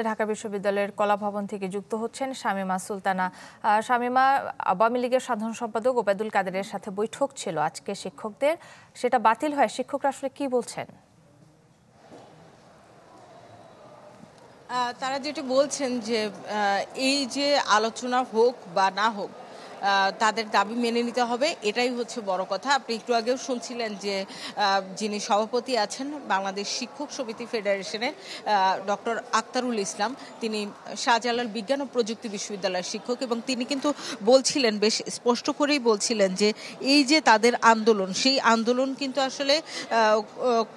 ঢাকা বিশ্ববিদ্যালয়ের কলা ভবন থেকে যুক্ত হচ্ছেন শামীমা সুলতানা। শামীমা, আওয়ামী লীগের সাধারণ সম্পাদক ওবায়দুল কাদেরের সাথে বৈঠক ছিল আজকে শিক্ষকদের, সেটা বাতিল হয়, শিক্ষকরা আসলে কি বলছেন? তারা যেটা বলছেন যে এই যে আলোচনা হোক বা না হোক, তাদের দাবি মেনে নিতে হবে, এটাই হচ্ছে বড় কথা। আপনি একটু আগেও শুনছিলেন যে যিনি সভাপতি আছেন বাংলাদেশ শিক্ষক সমিতি ফেডারেশনের ডক্টর আক্তারুল ইসলাম, তিনি শাহজালাল বিজ্ঞান ও প্রযুক্তি বিশ্ববিদ্যালয়ের শিক্ষক, এবং তিনি কিন্তু বলছিলেন, বেশ স্পষ্ট করেই বলছিলেন যে এই যে তাদের আন্দোলন, সেই আন্দোলন কিন্তু আসলে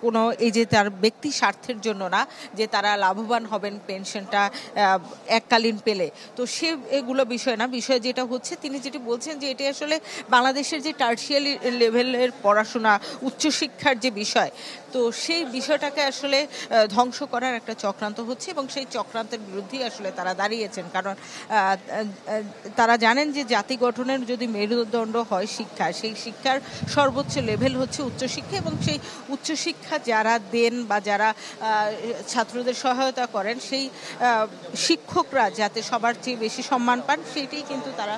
কোনো এই যে তার ব্যক্তি স্বার্থের জন্য না, যে তারা লাভবান হবেন পেনশনটা এককালীন পেলে, তো সে এগুলো বিষয় না। বিষয় যেটা হচ্ছে, তিনি যেটা বলছেন যে এটি আসলে বাংলাদেশের যে টার্সিয়ারি লেভেলের পড়াশোনা, উচ্চশিক্ষার যে বিষয়, তো সেই বিষয়টাকে আসলে ধ্বংস করার একটা চক্রান্ত হচ্ছে, এবং সেই চক্রান্তের বিরুদ্ধেই আসলে তারা দাঁড়িয়েছেন। কারণ তারা জানেন যে জাতি গঠনের যদি মেরুদণ্ড হয় শিক্ষা, সেই শিক্ষার সর্বোচ্চ লেভেল হচ্ছে উচ্চশিক্ষা, এবং সেই উচ্চশিক্ষা যারা দেন বা যারা ছাত্রদের সহায়তা করেন, সেই শিক্ষকরা যাতে সবার চেয়ে বেশি সম্মান পান, সেটাই কিন্তু তারা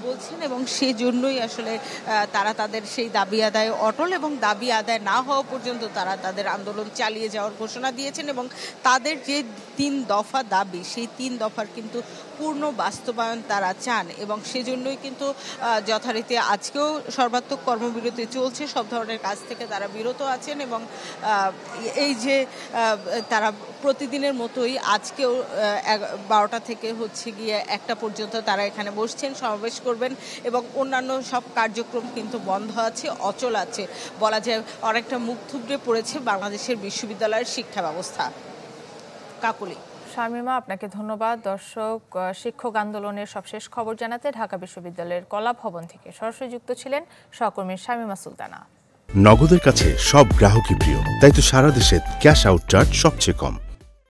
বলছেন, এবং সেই জন্যই আসলে তারা তাদের সেই দাবি আদায় অটল, এবং দাবি আদায় না হওয়া পর্যন্ত তারা তাদের আন্দোলন চালিয়ে যাওয়ার ঘোষণা দিয়েছেন। এবং তাদের যে 3 দফা দাবি, সেই 3 দফার কিন্তু পূর্ণ বাস্তবায়ন তারা চান, এবং সেজন্যই কিন্তু যথারীতি আজকেও সর্বাত্মক কর্মবিরতি চলছে, সব ধরনের কাজ থেকে তারা বিরত আছেন, এবং এই যে তারা প্রতিদিনের মতোই আজকেও 12টা থেকে হচ্ছে গিয়ে 1টা পর্যন্ত তারা এখানে বসছেন, সমাবেশ করবেন, এবং অন্যান্য সব কার্যক্রম কিন্তু বন্ধ আছে, অচল আছে, বলা যায় অনেকটা মুখ থুবড়ে পড়েছে বাংলাদেশের বিশ্ববিদ্যালয়ের শিক্ষা ব্যবস্থা। কাকুলি। শামীমা, আপনাকে ধন্যবাদ। দর্শক, শিক্ষক আন্দোলনের সবশেষ খবর জানাতে ঢাকা বিশ্ববিদ্যালয়ের কলা ভবন থেকে সরাসরি যুক্ত ছিলেন সহকর্মী শামীমা সুলতানা। নগদের কাছে সব গ্রাহকই প্রিয়, তাই তো সারা দেশে ক্যাশ আউট চার্জ সবচেয়ে কম।